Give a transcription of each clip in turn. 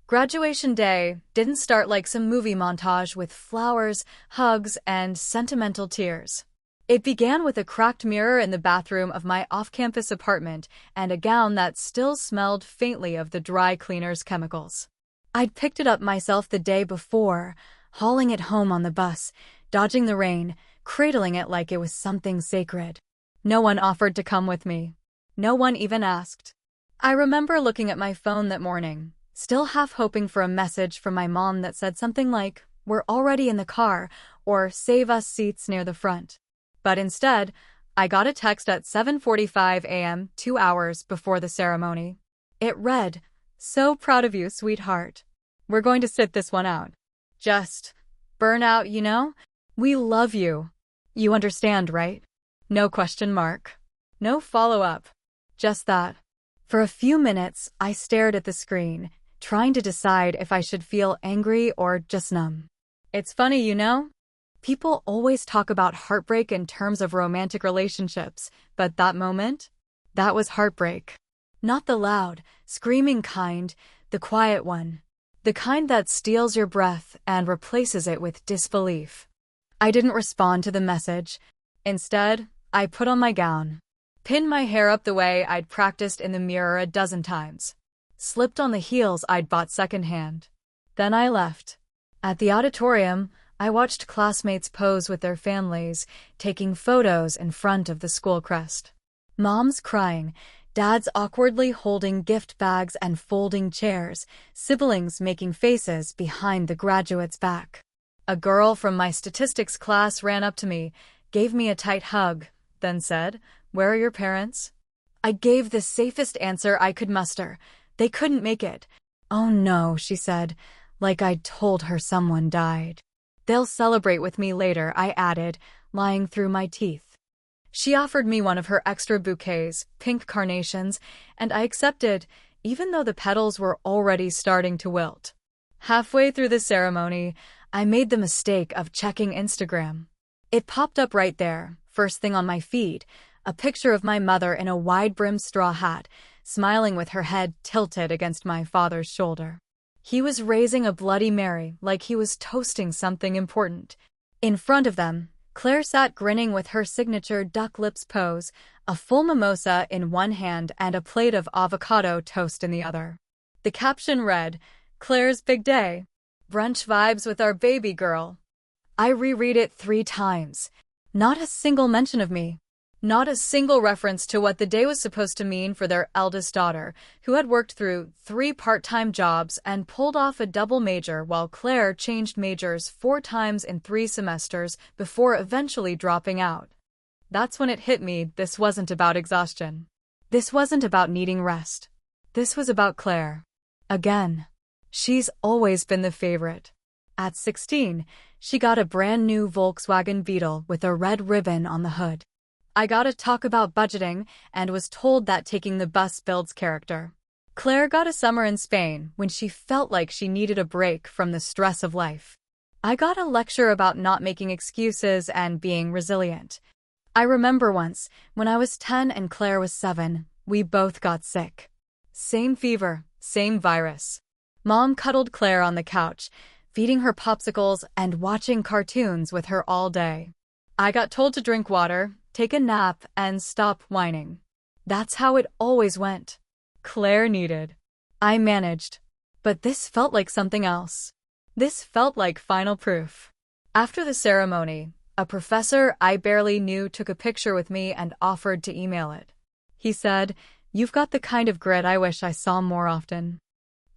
Graduation day didn't start like some movie montage with flowers, hugs, and sentimental tears. It began with a cracked mirror in the bathroom of my off-campus apartment and a gown that still smelled faintly of the dry cleaner's chemicals. I'd picked it up myself the day before, hauling it home on the bus, dodging the rain, cradling it like it was something sacred. No one offered to come with me. No one even asked. I remember looking at my phone that morning, still half hoping for a message from my mom that said something like, "We're already in the car," or "Save us seats near the front." But instead, I got a text at 7:45 a.m., 2 hours before the ceremony. It read, "So proud of you, sweetheart. We're going to sit this one out. Just burn out, you know? We love you. You understand, right?" No question mark. No follow-up. Just that. For a few minutes, I stared at the screen, trying to decide if I should feel angry or just numb. It's funny, you know? People always talk about heartbreak in terms of romantic relationships, but that moment? That was heartbreak. Not the loud, screaming kind, the quiet one. The kind that steals your breath and replaces it with disbelief. I didn't respond to the message. Instead, I put on my gown, pinned my hair up the way I'd practiced in the mirror a dozen times, slipped on the heels I'd bought secondhand. Then I left. At the auditorium, I watched classmates pose with their families, taking photos in front of the school crest. Moms crying, dads awkwardly holding gift bags and folding chairs, siblings making faces behind the graduate's back. A girl from my statistics class ran up to me, gave me a tight hug, then said, "Where are your parents?" I gave the safest answer I could muster. They couldn't make it. "Oh no," she said, like I'd told her someone died. "They'll celebrate with me later," I added, lying through my teeth. She offered me one of her extra bouquets, pink carnations, and I accepted, even though the petals were already starting to wilt. Halfway through the ceremony, I made the mistake of checking Instagram. It popped up right there, first thing on my feed, a picture of my mother in a wide-brimmed straw hat, smiling with her head tilted against my father's shoulder. He was raising a Bloody Mary like he was toasting something important. In front of them, Claire sat grinning with her signature duck lips pose, a full mimosa in one hand and a plate of avocado toast in the other. The caption read, "Claire's big day. Brunch vibes with our baby girl." I reread it 3 times. Not a single mention of me. Not a single reference to what the day was supposed to mean for their eldest daughter, who had worked through 3 part-time jobs and pulled off a double major while Claire changed majors 4 times in 3 semesters before eventually dropping out. That's when it hit me, this wasn't about exhaustion. This wasn't about needing rest. This was about Claire. Again. She's always been the favorite. At 16, she got a brand new Volkswagen Beetle with a red ribbon on the hood. I got to talk about budgeting and was told that taking the bus builds character. Claire got a summer in Spain when she felt like she needed a break from the stress of life. I got a lecture about not making excuses and being resilient. I remember once, when I was 10 and Claire was 7, we both got sick. Same fever, same virus. Mom cuddled Claire on the couch, feeding her popsicles and watching cartoons with her all day. I got told to drink water, take a nap, and stop whining. That's how it always went. Claire needed. I managed. But this felt like something else. This felt like final proof. After the ceremony, a professor I barely knew took a picture with me and offered to email it. He said, "You've got the kind of grit I wish I saw more often."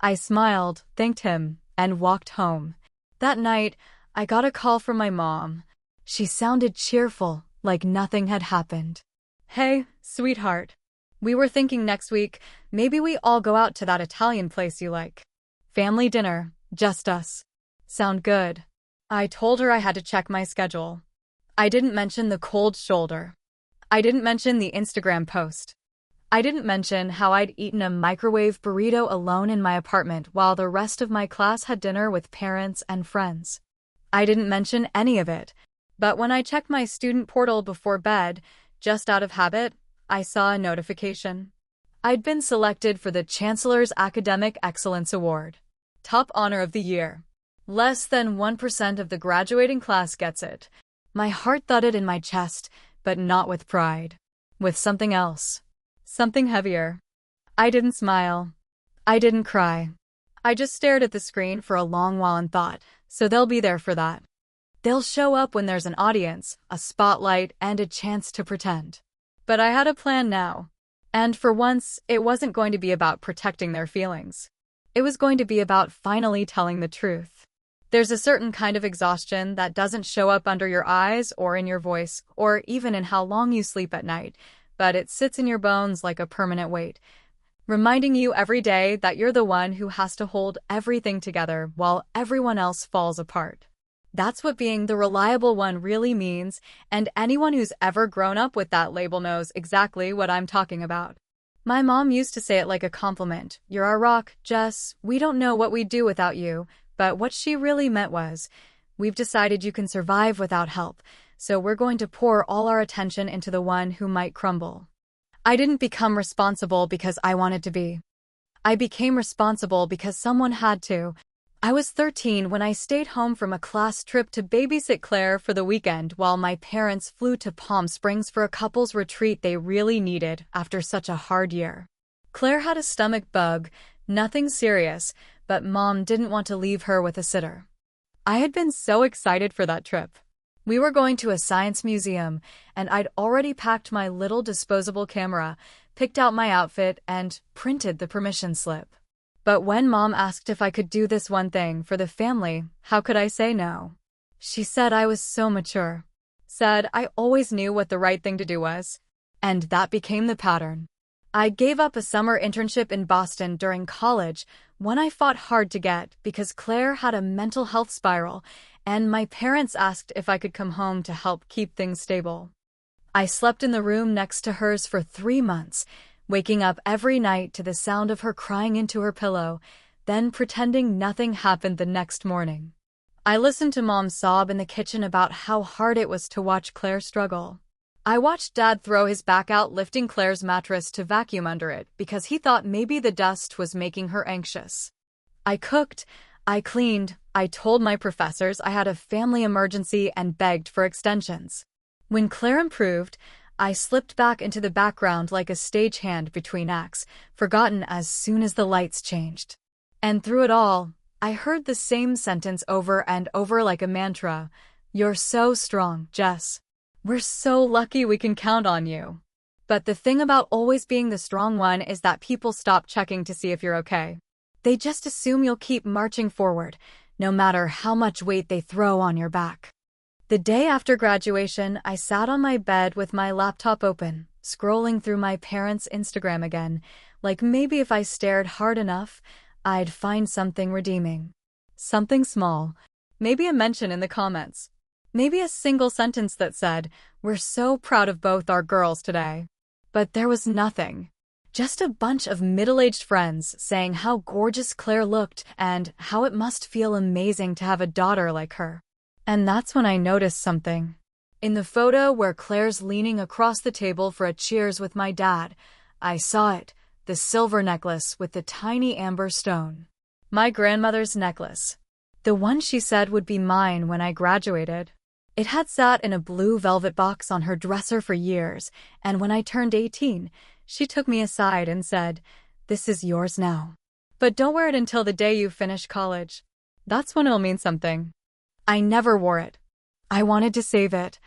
I smiled, thanked him, and walked home. That night, I got a call from my mom. She sounded cheerful, like nothing had happened. "Hey, sweetheart. We were thinking next week, maybe we all go out to that Italian place you like. Family dinner, just us. Sound good?" I told her I had to check my schedule. I didn't mention the cold shoulder. I didn't mention the Instagram post. I didn't mention how I'd eaten a microwave burrito alone in my apartment while the rest of my class had dinner with parents and friends. I didn't mention any of it, but when I checked my student portal before bed, just out of habit, I saw a notification. I'd been selected for the Chancellor's Academic Excellence Award. top honor of the year. Less than 1% of the graduating class gets it. My heart thudded in my chest, but not with pride. With something else. Something heavier. I didn't smile. I didn't cry. I just stared at the screen for a long while and thought, so they'll be there for that. They'll show up when there's an audience, a spotlight, and a chance to pretend. But I had a plan now. And for once, it wasn't going to be about protecting their feelings. It was going to be about finally telling the truth. There's a certain kind of exhaustion that doesn't show up under your eyes or in your voice or even in how long you sleep at night, but it sits in your bones like a permanent weight, reminding you every day that you're the one who has to hold everything together while everyone else falls apart. That's what being the reliable one really means, and anyone who's ever grown up with that label knows exactly what I'm talking about. My mom used to say it like a compliment. You're our rock, Jess. We don't know what we'd do without you. But what she really meant was, we've decided you can survive without help, so we're going to pour all our attention into the one who might crumble. I didn't become responsible because I wanted to be. I became responsible because someone had to. I was 13 when I stayed home from a class trip to babysit Claire for the weekend while my parents flew to Palm Springs for a couples retreat they really needed after such a hard year. Claire had a stomach bug, nothing serious, but Mom didn't want to leave her with a sitter. I had been so excited for that trip. We were going to a science museum, and I'd already packed my little disposable camera, picked out my outfit, and printed the permission slip. But when Mom asked if I could do this one thing for the family, how could I say no? She said I was so mature. Said I always knew what the right thing to do was. And that became the pattern. I gave up a summer internship in Boston during college, one I fought hard to get because Claire had a mental health spiral, and my parents asked if I could come home to help keep things stable. I slept in the room next to hers for 3 months, waking up every night to the sound of her crying into her pillow, then pretending nothing happened the next morning. I listened to Mom sob in the kitchen about how hard it was to watch Claire struggle. I watched Dad throw his back out lifting Claire's mattress to vacuum under it because he thought maybe the dust was making her anxious. I cooked, I cleaned, I told my professors I had a family emergency and begged for extensions. When Claire improved, I slipped back into the background like a stagehand between acts, forgotten as soon as the lights changed. And through it all, I heard the same sentence over and over like a mantra. You're so strong, Jess. We're so lucky we can count on you. But the thing about always being the strong one is that people stop checking to see if you're okay. They just assume you'll keep marching forward, no matter how much weight they throw on your back. The day after graduation, I sat on my bed with my laptop open, scrolling through my parents' Instagram again, like maybe if I stared hard enough, I'd find something redeeming. Something small. Maybe a mention in the comments. Maybe a single sentence that said, "We're so proud of both our girls today." But there was nothing. Just a bunch of middle-aged friends saying how gorgeous Claire looked and how it must feel amazing to have a daughter like her. And that's when I noticed something. In the photo where Claire's leaning across the table for a cheers with my dad, I saw it, the silver necklace with the tiny amber stone. My grandmother's necklace. The one she said would be mine when I graduated. It had sat in a blue velvet box on her dresser for years, and when I turned 18, she took me aside and said, "This is yours now. But don't wear it until the day you finish college. That's when it'll mean something." I never wore it. I wanted to save it.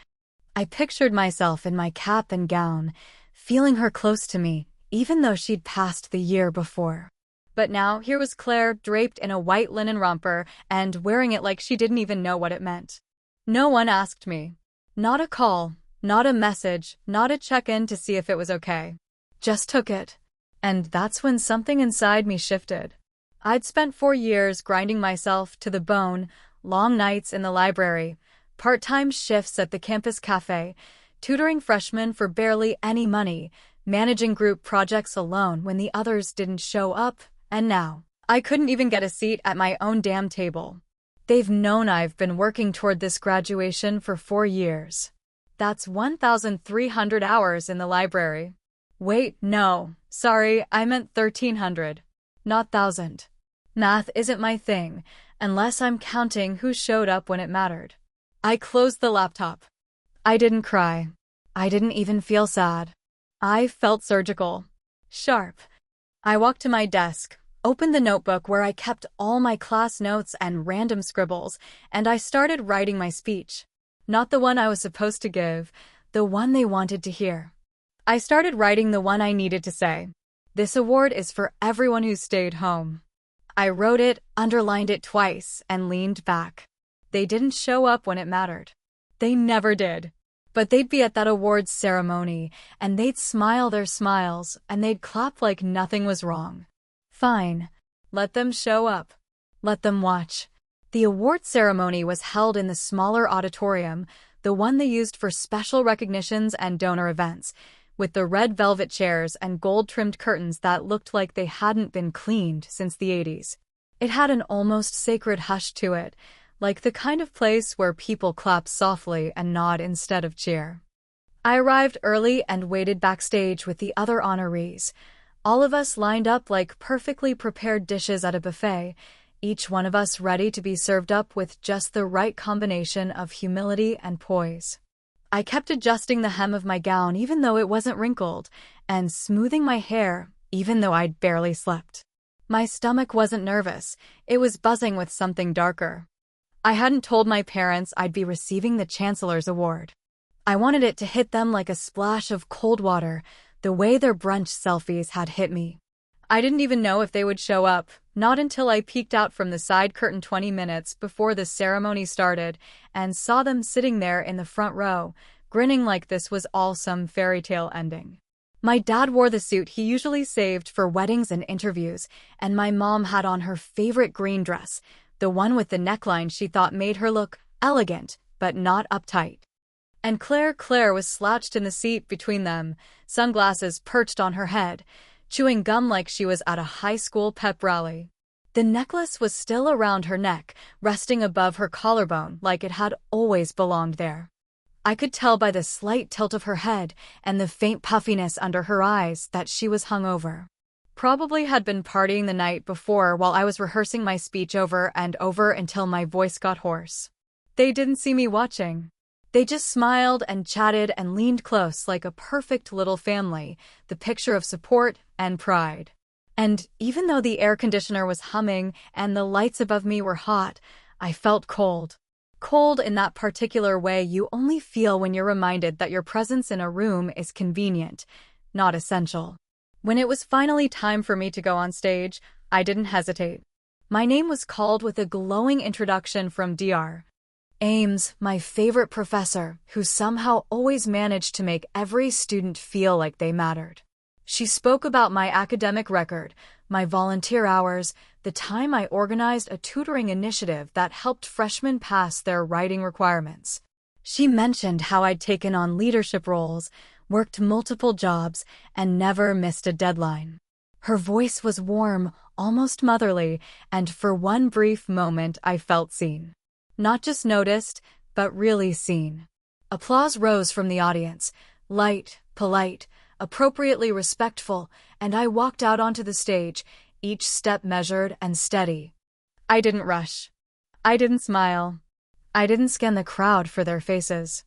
I pictured myself in my cap and gown, feeling her close to me, even though she'd passed the year before. But now here was Claire draped in a white linen romper and wearing it like she didn't even know what it meant. No one asked me. Not a call, not a message, not a check-in to see if it was okay. Just took it. And that's when something inside me shifted. I'd spent 4 years grinding myself to the bone, long nights in the library, part-time shifts at the campus cafe, tutoring freshmen for barely any money, managing group projects alone when the others didn't show up, and now I couldn't even get a seat at my own damn table. They've known I've been working toward this graduation for 4 years. That's 1,300 hours in the library. Wait, no, sorry, I meant 1,300, not 1,000. Math isn't my thing, unless I'm counting who showed up when it mattered. I closed the laptop. I didn't cry. I didn't even feel sad. I felt surgical. Sharp. I walked to my desk, opened the notebook where I kept all my class notes and random scribbles, and I started writing my speech. Not the one I was supposed to give, the one they wanted to hear. I started writing the one I needed to say. This award is for everyone who stayed home. I wrote it, underlined it twice, and leaned back. They didn't show up when it mattered. They never did. But they'd be at that awards ceremony, and they'd smile their smiles, and they'd clap like nothing was wrong. Fine. Let them show up. Let them watch. The award ceremony was held in the smaller auditorium, the one they used for special recognitions and donor events, with the red velvet chairs and gold-trimmed curtains that looked like they hadn't been cleaned since the 80s. It had an almost sacred hush to it, like the kind of place where people clap softly and nod instead of cheer. I arrived early and waited backstage with the other honorees. All of us lined up like perfectly prepared dishes at a buffet, each one of us ready to be served up with just the right combination of humility and poise. I kept adjusting the hem of my gown even though it wasn't wrinkled, and smoothing my hair even though I'd barely slept. My stomach wasn't nervous, it was buzzing with something darker. I hadn't told my parents I'd be receiving the Chancellor's Award. I wanted it to hit them like a splash of cold water, the way their brunch selfies had hit me. I didn't even know if they would show up, not until I peeked out from the side curtain 20 minutes before the ceremony started and saw them sitting there in the front row, grinning like this was all some fairy tale ending. My dad wore the suit he usually saved for weddings and interviews, and my mom had on her favorite green dress, the one with the neckline she thought made her look elegant, but not uptight. And Claire was slouched in the seat between them, sunglasses perched on her head, chewing gum like she was at a high school pep rally. The necklace was still around her neck, resting above her collarbone like it had always belonged there. I could tell by the slight tilt of her head and the faint puffiness under her eyes that she was hungover. Probably had been partying the night before while I was rehearsing my speech over and over until my voice got hoarse. They didn't see me watching. They just smiled and chatted and leaned close like a perfect little family, the picture of support and pride. And even though the air conditioner was humming and the lights above me were hot, I felt cold. Cold in that particular way you only feel when you're reminded that your presence in a room is convenient, not essential. When it was finally time for me to go on stage, I didn't hesitate. My name was called with a glowing introduction from Dr. Ames, my favorite professor, who somehow always managed to make every student feel like they mattered. She spoke about my academic record, my volunteer hours, the time I organized a tutoring initiative that helped freshmen pass their writing requirements. She mentioned how I'd taken on leadership roles, worked multiple jobs, and never missed a deadline. Her voice was warm, almost motherly, and for one brief moment I felt seen. Not just noticed, but really seen. Applause rose from the audience, light, polite, appropriately respectful, and I walked out onto the stage, each step measured and steady. I didn't rush. I didn't smile. I didn't scan the crowd for their faces.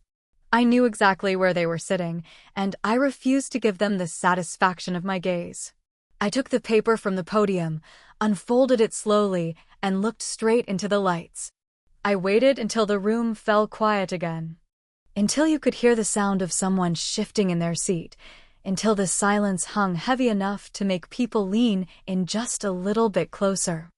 I knew exactly where they were sitting, and I refused to give them the satisfaction of my gaze. I took the paper from the podium, unfolded it slowly, and looked straight into the lights. I waited until the room fell quiet again. Until you could hear the sound of someone shifting in their seat, until the silence hung heavy enough to make people lean in just a little bit closer.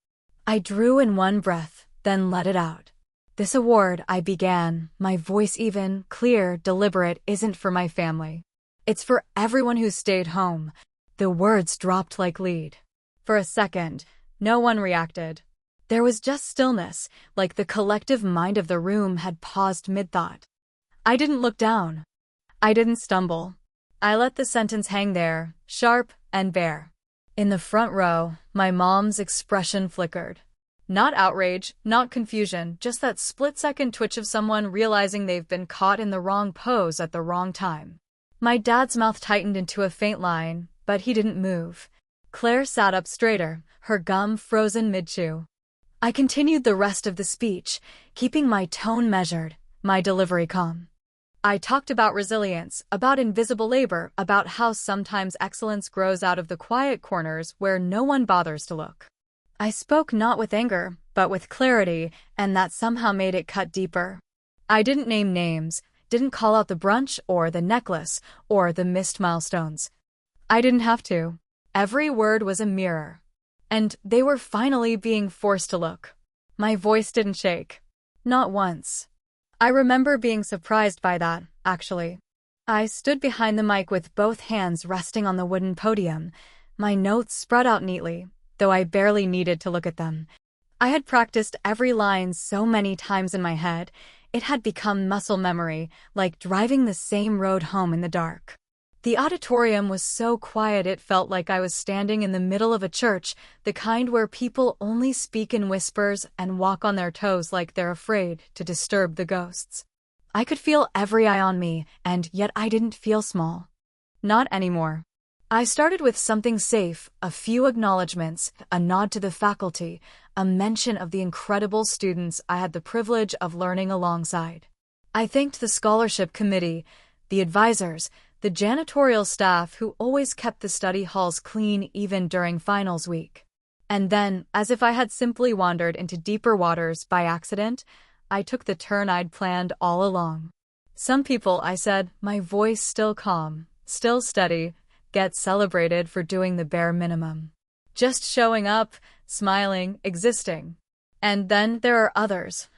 I drew in one breath, then let it out. This award, I began, my voice even, clear, deliberate, isn't for my family. It's for everyone who stayed home. The words dropped like lead. For a second, no one reacted. There was just stillness, like the collective mind of the room had paused mid-thought. I didn't look down. I didn't stumble. I let the sentence hang there, sharp and bare. In the front row, my mom's expression flickered. Not outrage, not confusion, just that split-second twitch of someone realizing they've been caught in the wrong pose at the wrong time. My dad's mouth tightened into a faint line, but he didn't move. Claire sat up straighter, her gum frozen mid-chew. I continued the rest of the speech, keeping my tone measured, my delivery calm. I talked about resilience, about invisible labor, about how sometimes excellence grows out of the quiet corners where no one bothers to look. I spoke not with anger, but with clarity, and that somehow made it cut deeper. I didn't name names, didn't call out the brunch or the necklace or the missed milestones. I didn't have to. Every word was a mirror. And they were finally being forced to look. My voice didn't shake. Not once. I remember being surprised by that, actually. I stood behind the mic with both hands resting on the wooden podium, my notes spread out neatly, though I barely needed to look at them. I had practiced every line so many times in my head, it had become muscle memory, like driving the same road home in the dark. The auditorium was so quiet it felt like I was standing in the middle of a church, the kind where people only speak in whispers and walk on their toes like they're afraid to disturb the ghosts. I could feel every eye on me, and yet I didn't feel small. Not anymore. I started with something safe, a few acknowledgements, a nod to the faculty, a mention of the incredible students I had the privilege of learning alongside. I thanked the scholarship committee, the advisors, the janitorial staff who always kept the study halls clean even during finals week. And then, as if I had simply wandered into deeper waters by accident, I took the turn I'd planned all along. Some people, I said, my voice still calm, still steady, get celebrated for doing the bare minimum. Just showing up, smiling, existing. And then there are others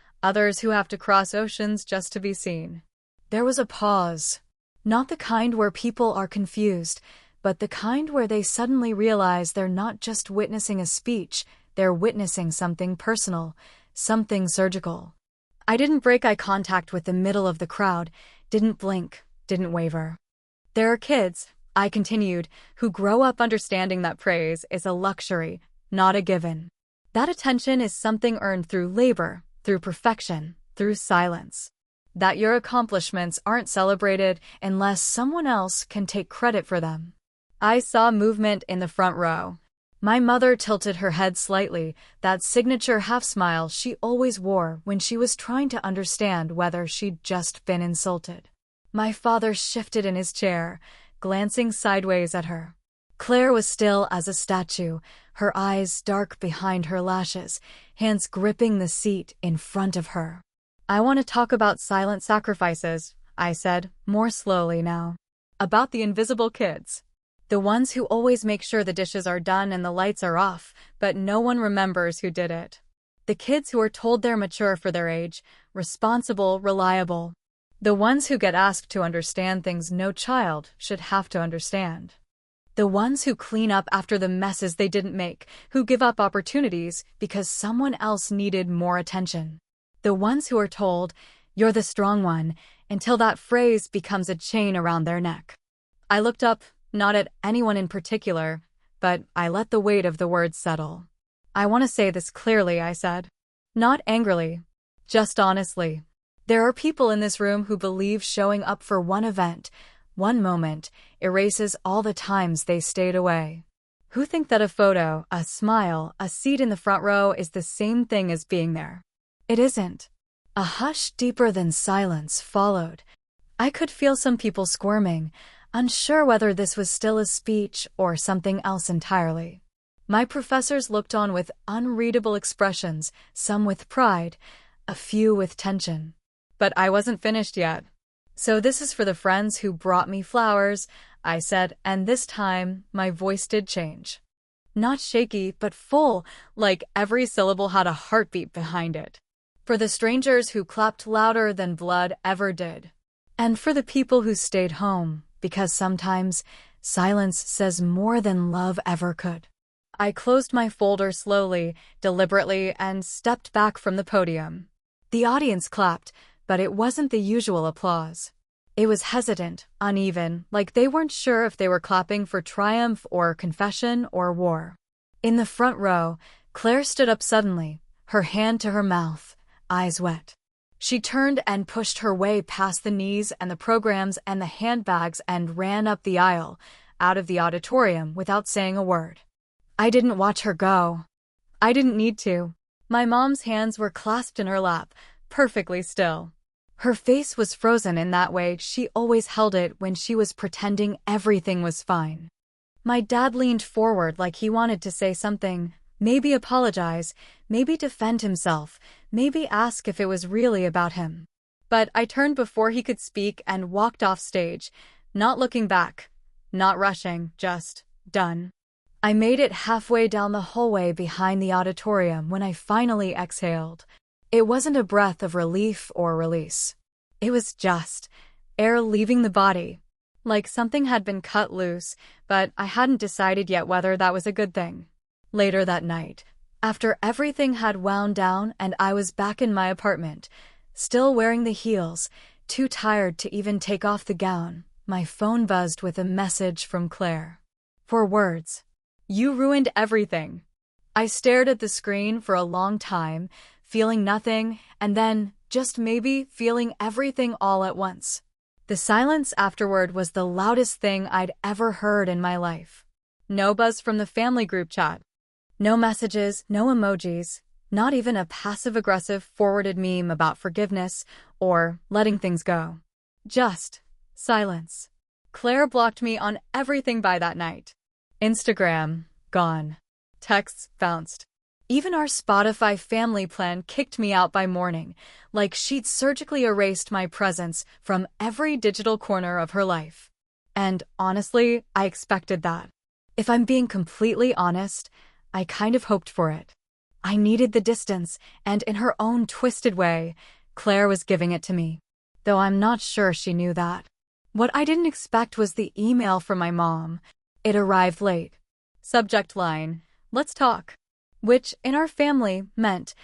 who have to cross oceans just to be seen. There was a pause. Not the kind where people are confused, but the kind where they suddenly realize they're not just witnessing a speech, they're witnessing something personal, something surgical. I didn't break eye contact with the middle of the crowd, didn't blink, didn't waver. There are kids, I continued, who grow up understanding that praise is a luxury, not a given. That attention is something earned through labor, through perfection, through silence. That your accomplishments aren't celebrated unless someone else can take credit for them. I saw movement in the front row. My mother tilted her head slightly, that signature half-smile she always wore when she was trying to understand whether she'd just been insulted. My father shifted in his chair, glancing sideways at her. Claire was still as a statue, her eyes dark behind her lashes, hands gripping the seat in front of her. I want to talk about silent sacrifices, I said, more slowly now. About the invisible kids. The ones who always make sure the dishes are done and the lights are off, but no one remembers who did it. The kids who are told they're mature for their age, responsible, reliable. The ones who get asked to understand things no child should have to understand. The ones who clean up after the messes they didn't make, who give up opportunities because someone else needed more attention. The ones who are told, "You're the strong one," until that phrase becomes a chain around their neck. I looked up, not at anyone in particular, but I let the weight of the words settle. I want to say this clearly, I said. Not angrily, just honestly. There are people in this room who believe showing up for one event, one moment, erases all the times they stayed away. Who think that a photo, a smile, a seat in the front row is the same thing as being there. It isn't. A hush deeper than silence followed. I could feel some people squirming, unsure whether this was still a speech or something else entirely. My professors looked on with unreadable expressions, some with pride, a few with tension. But I wasn't finished yet. So this is for the friends who brought me flowers, I said, and this time my voice did change. Not shaky, but full, like every syllable had a heartbeat behind it. For the strangers who clapped louder than blood ever did. And for the people who stayed home, because sometimes silence says more than love ever could. I closed my folder slowly, deliberately, and stepped back from the podium. The audience clapped, but it wasn't the usual applause. It was hesitant, uneven, like they weren't sure if they were clapping for triumph or confession or war. In the front row, Claire stood up suddenly, her hand to her mouth, eyes wet. She turned and pushed her way past the knees and the programs and the handbags and ran up the aisle, out of the auditorium without saying a word. I didn't watch her go. I didn't need to. My mom's hands were clasped in her lap, perfectly still. Her face was frozen in that way she always held it when she was pretending everything was fine. My dad leaned forward like he wanted to say something, maybe apologize, maybe defend himself, maybe ask if it was really about him. But I turned before he could speak and walked off stage, not looking back, not rushing, just done. I made it halfway down the hallway behind the auditorium when I finally exhaled. It wasn't a breath of relief or release. It was just air leaving the body, like something had been cut loose, but I hadn't decided yet whether that was a good thing. Later that night, after everything had wound down and I was back in my apartment, still wearing the heels, too tired to even take off the gown, my phone buzzed with a message from Claire. 4 words. You ruined everything. I stared at the screen for a long time, feeling nothing, and then, just maybe, feeling everything all at once. The silence afterward was the loudest thing I'd ever heard in my life. No buzz from the family group chat. No messages, no emojis, not even a passive-aggressive forwarded meme about forgiveness or letting things go. Just silence. Claire blocked me on everything by that night. Instagram, gone. Texts bounced. Even our Spotify family plan kicked me out by morning, like she'd surgically erased my presence from every digital corner of her life. And honestly, I expected that. If I'm being completely honest, I kind of hoped for it. I needed the distance, and in her own twisted way, Claire was giving it to me. Though I'm not sure she knew that. What I didn't expect was the email from my mom. It arrived late. Subject line, let's talk. Which, in our family, meant,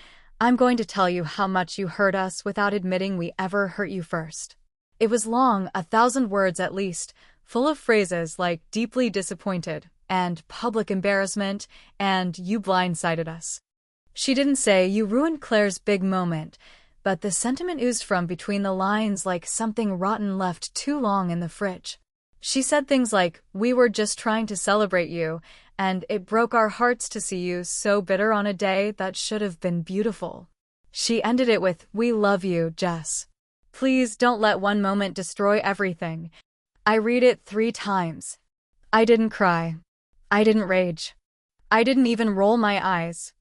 I'm going to tell you how much you hurt us without admitting we ever hurt you first. It was long, 1,000 words at least, full of phrases like deeply disappointed, and public embarrassment, and you blindsided us. She didn't say you ruined Claire's big moment, but the sentiment oozed from between the lines like something rotten left too long in the fridge. She said things like, we were just trying to celebrate you, and it broke our hearts to see you so bitter on a day that should have been beautiful. She ended it with, we love you, Jess. Please don't let one moment destroy everything. I read it 3 times. I didn't cry. I didn't rage. I didn't even roll my eyes.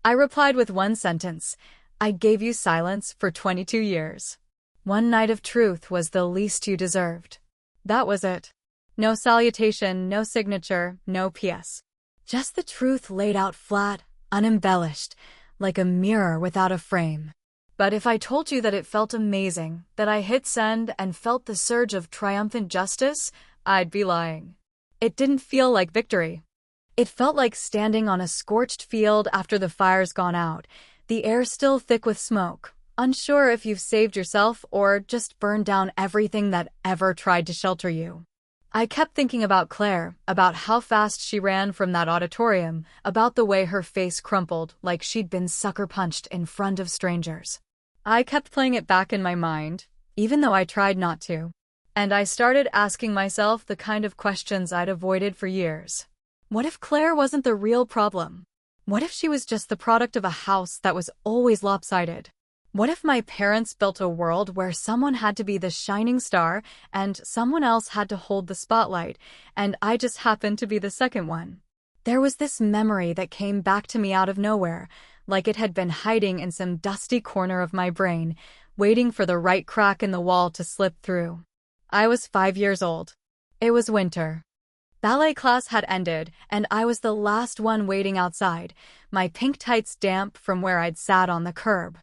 I replied with one sentence. I gave you silence for 22 years. One night of truth was the least you deserved. That was it. No salutation, no signature, no PS. Just the truth laid out flat, unembellished, like a mirror without a frame. But if I told you that it felt amazing, that I hit send and felt the surge of triumphant justice, I'd be lying. It didn't feel like victory. It felt like standing on a scorched field after the fire's gone out, the air still thick with smoke, unsure if you've saved yourself or just burned down everything that ever tried to shelter you. I kept thinking about Claire, about how fast she ran from that auditorium, about the way her face crumpled like she'd been sucker-punched in front of strangers. I kept playing it back in my mind, even though I tried not to. And I started asking myself the kind of questions I'd avoided for years. What if Claire wasn't the real problem? What if she was just the product of a house that was always lopsided? What if my parents built a world where someone had to be the shining star and someone else had to hold the spotlight, and I just happened to be the second one? There was this memory that came back to me out of nowhere, like it had been hiding in some dusty corner of my brain, waiting for the right crack in the wall to slip through. I was 5 years old. It was winter. Ballet class had ended, and I was the last one waiting outside, my pink tights damp from where I'd sat on the curb.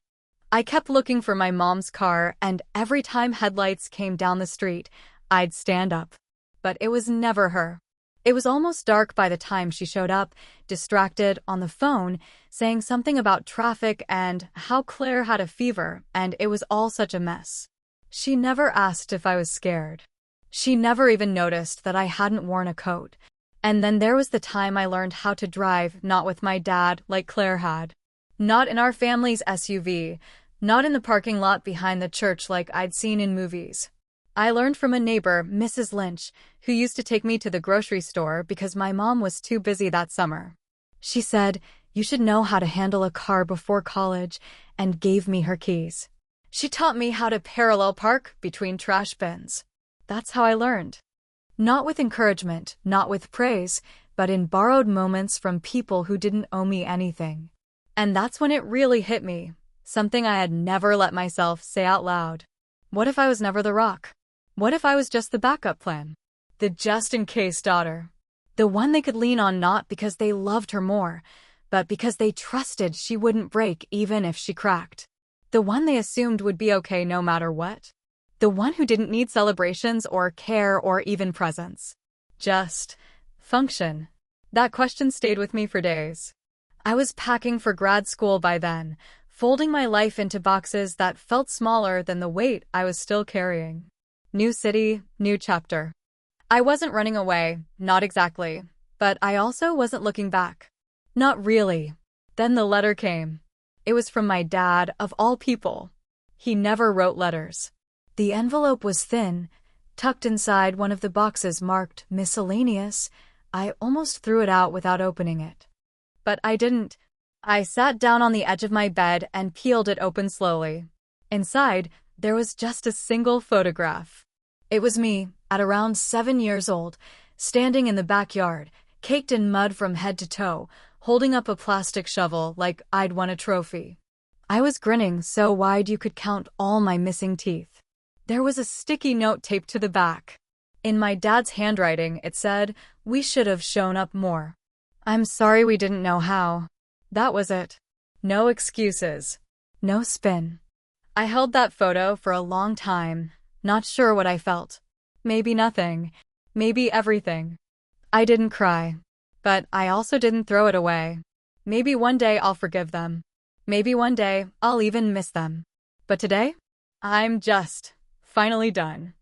I kept looking for my mom's car, and every time headlights came down the street, I'd stand up. But it was never her. It was almost dark by the time she showed up, distracted, on the phone, saying something about traffic and how Claire had a fever, and it was all such a mess. She never asked if I was scared. She never even noticed that I hadn't worn a coat. And then there was the time I learned how to drive, not with my dad like Claire had. Not in our family's SUV. Not in the parking lot behind the church like I'd seen in movies. I learned from a neighbor, Mrs. Lynch, who used to take me to the grocery store because my mom was too busy that summer. She said, "You should know how to handle a car before college," and gave me her keys. She taught me how to parallel park between trash bins. That's how I learned. Not with encouragement, not with praise, but in borrowed moments from people who didn't owe me anything. And that's when it really hit me, something I had never let myself say out loud. What if I was never the rock? What if I was just the backup plan? The just-in-case daughter. The one they could lean on not because they loved her more, but because they trusted she wouldn't break even if she cracked. The one they assumed would be okay no matter what. The one who didn't need celebrations or care or even presents. Just function. That question stayed with me for days. I was packing for grad school by then, folding my life into boxes that felt smaller than the weight I was still carrying. New city, new chapter. I wasn't running away, not exactly, but I also wasn't looking back. Not really. Then the letter came. It was from my dad, of all people. He never wrote letters. The envelope was thin, tucked inside one of the boxes marked miscellaneous. I almost threw it out without opening it. But I didn't. I sat down on the edge of my bed and peeled it open slowly. Inside, there was just a single photograph. It was me, at around 7 years old, standing in the backyard, caked in mud from head to toe, holding up a plastic shovel like I'd won a trophy. I was grinning so wide you could count all my missing teeth. There was a sticky note taped to the back. In my dad's handwriting, it said, "We should have shown up more. I'm sorry we didn't know how." That was it. No excuses. No spin. I held that photo for a long time, not sure what I felt. Maybe nothing. Maybe everything. I didn't cry. But I also didn't throw it away. Maybe one day I'll forgive them. Maybe one day I'll even miss them. But today, I'm just finally done.